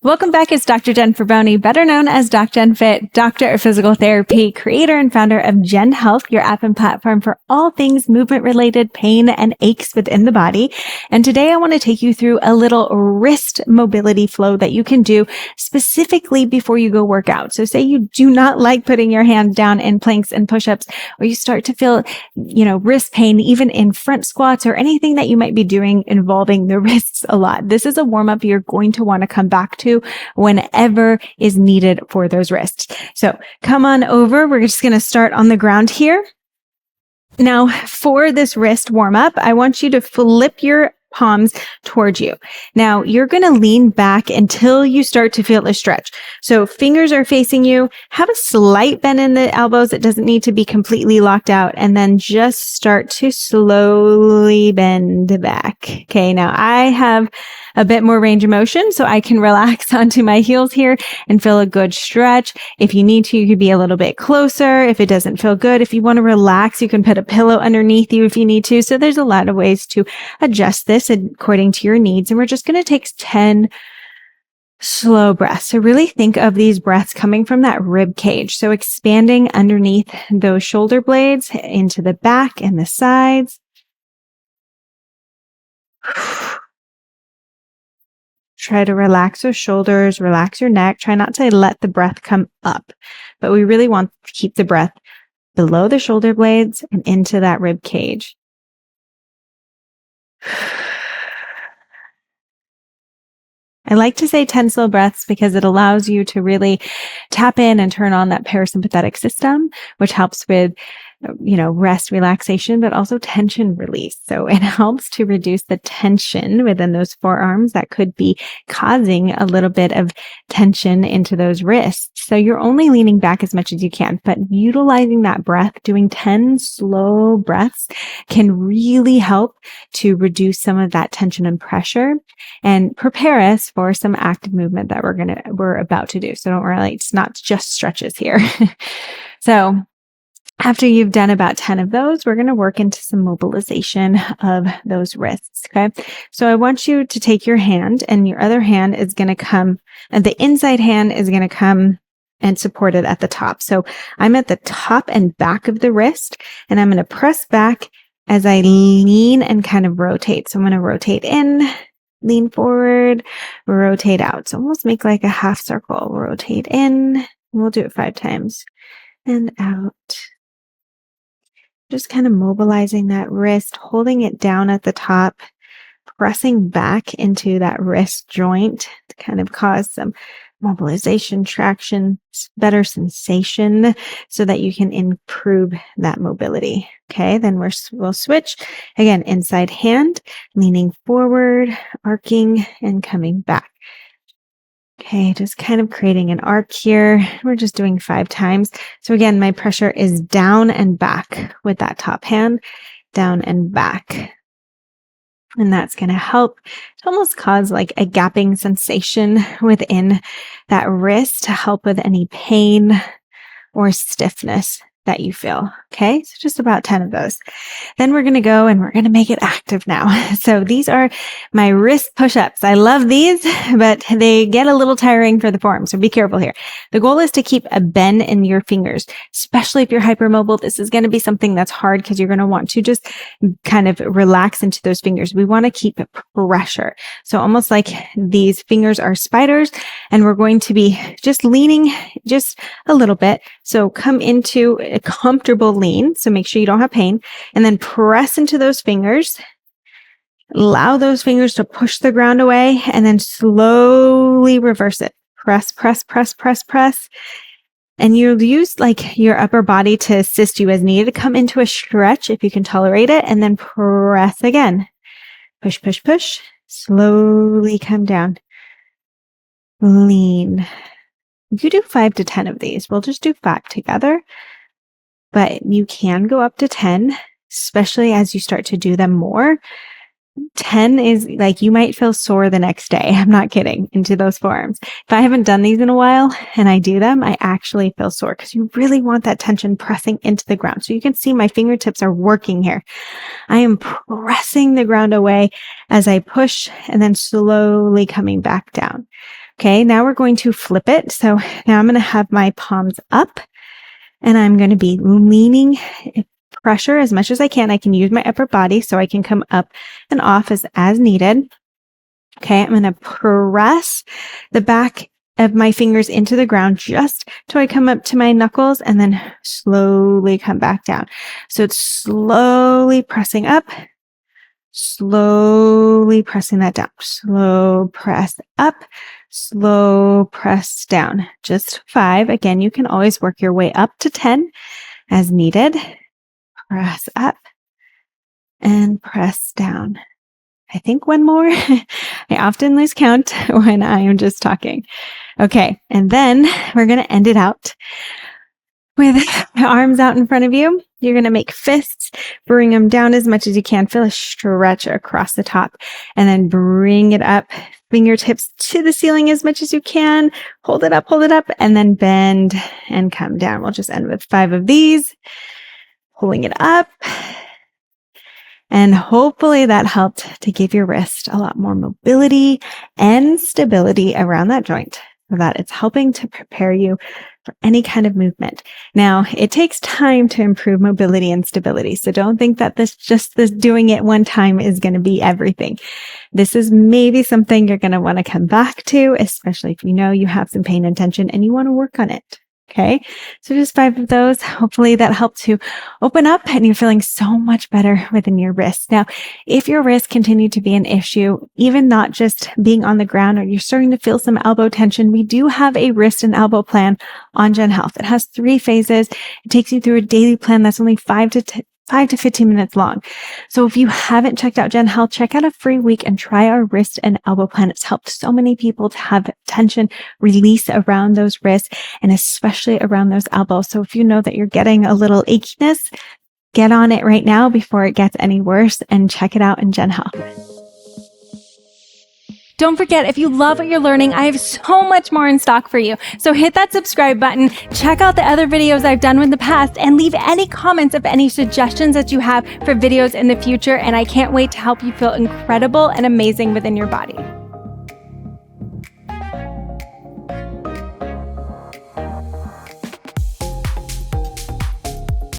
Welcome back. It's Dr. Jen Faboni, better known as DocJenFit, doctor of physical therapy, creator and founder of Gen Health, your app and platform for all things movement-related pain and aches within the body. And today I want to take you through a little wrist mobility flow that you can do specifically before you go work out. So say you do not like putting your hands down in planks and push-ups, or you start to feel, wrist pain, even in front squats or anything that you might be doing involving the wrists a lot. This is a warm-up you're going to want to come back to whenever is needed for those wrists. So come on over. We're just going to start on the ground here. Now for this wrist warm up, I want you to flip your palms towards you. Now you're going to lean back until you start to feel a stretch. So fingers are facing you, have a slight bend in the elbows. It doesn't need to be completely locked out, and then just start to slowly bend back. Okay. Now I have a bit more range of motion, so I can relax onto my heels here and feel a good stretch. If you need to, you could be a little bit closer. If it doesn't feel good, if you want to relax, you can put a pillow underneath you if you need to. So there's a lot of ways to adjust this according to your needs. And we're just going to take 10 slow breaths. So really think of these breaths coming from that rib cage. So expanding underneath those shoulder blades into the back and the sides. Try to relax your shoulders, relax your neck. Try not to let the breath come up, but we really want to keep the breath below the shoulder blades and into that rib cage. I like to say 10 slow breaths because it allows you to really tap in and turn on that parasympathetic system, which helps with rest, relaxation, but also tension release. So it helps to reduce the tension within those forearms that could be causing a little bit of tension into those wrists. So you're only leaning back as much as you can, but utilizing that breath, doing 10 slow breaths can really help to reduce some of that tension and pressure and prepare us for some active movement that we're about to do. So don't worry, it's not just stretches here. So after you've done about 10 of those, we're going to work into some mobilization of those wrists. Okay. So I want you to take your hand, and your other hand is going to come, and the inside hand is going to come and support it at the top. So I'm at the top and back of the wrist, and I'm going to press back as I lean and kind of rotate. So I'm going to rotate in, lean forward, rotate out. So almost make like a half circle. Rotate in. We'll do it 5 times. And out. Just kind of mobilizing that wrist, holding it down at the top, pressing back into that wrist joint to kind of cause some mobilization, traction, better sensation so that you can improve that mobility. Okay, then we'll switch. Again, inside hand, leaning forward, arcing, and coming back. Okay, just kind of creating an arc here. We're just doing 5 times. So again, my pressure is down and back with that top hand, down and back. And that's going to help to almost cause like a gapping sensation within that wrist to help with any pain or stiffness that you feel. Okay, so just about 10 of those. Then we're going to go and we're going to make it active now. So these are my wrist push-ups. I love these, but they get a little tiring for the forearm. So be careful here. The goal is to keep a bend in your fingers, especially if you're hypermobile. This is going to be something that's hard because you're going to want to just kind of relax into those fingers. We want to keep pressure. So almost like these fingers are spiders, and we're going to be just leaning just a little bit. So come into a comfortable lean. So make sure you don't have pain, and then press into those fingers. Allow those fingers to push the ground away, and then slowly reverse it. Press, press, press, press, press. And you'll use like your upper body to assist you as needed. Come into a stretch if you can tolerate it, and then press again. Push, push, push. Slowly come down. Lean. You do 5 to 10 of these. We'll just do 5 together. But you can go up to 10, especially as you start to do them more. 10 is like you might feel sore the next day. I'm not kidding, into those forearms. If I haven't done these in a while and I do them, I actually feel sore because you really want that tension pressing into the ground. So you can see my fingertips are working here. I am pressing the ground away as I push and then slowly coming back down. Okay, now we're going to flip it. So now I'm going to have my palms up and I'm going to be leaning pressure as much as I can. I can use my upper body so I can come up and off as needed. Okay, I'm going to press the back of my fingers into the ground just till I come up to my knuckles and then slowly come back down. So it's slowly pressing up, slowly pressing that down, slow press up, slow press down. Just 5. Again, you can always work your way up to 10 as needed. Press up and press down. I think one more. I often lose count when I am just talking. Okay. And then we're going to end it out with arms out in front of you. You're going to make fists, bring them down as much as you can. Feel a stretch across the top and then bring it up. Fingertips to the ceiling as much as you can. Hold it up, and then bend and come down. We'll just end with 5 of these. Pulling it up. And hopefully that helped to give your wrist a lot more mobility and stability around that joint so that it's helping to prepare you for any kind of movement. Now, it takes time to improve mobility and stability. So don't think that this doing it one time is going to be everything. This is maybe something you're going to want to come back to, especially if you know you have some pain and tension and you want to work on it. Okay, so just 5 of those. Hopefully that helped to open up and you're feeling so much better within your wrist. Now, if your wrist continue to be an issue, even not just being on the ground or you're starting to feel some elbow tension, we do have a wrist and elbow plan on Gen Health. It has 3 phases. It takes you through a daily plan that's only 5 to 15 minutes long. So if you haven't checked out Gen Health, check out a free week and try our wrist and elbow plan. It's helped so many people to have tension release around those wrists and especially around those elbows. So if you know that you're getting a little achiness, get on it right now before it gets any worse and check it out in Gen Health. Don't forget, if you love what you're learning, I have so much more in stock for you. So hit that subscribe button, check out the other videos I've done in the past, and leave any comments of any suggestions that you have for videos in the future. And I can't wait to help you feel incredible and amazing within your body.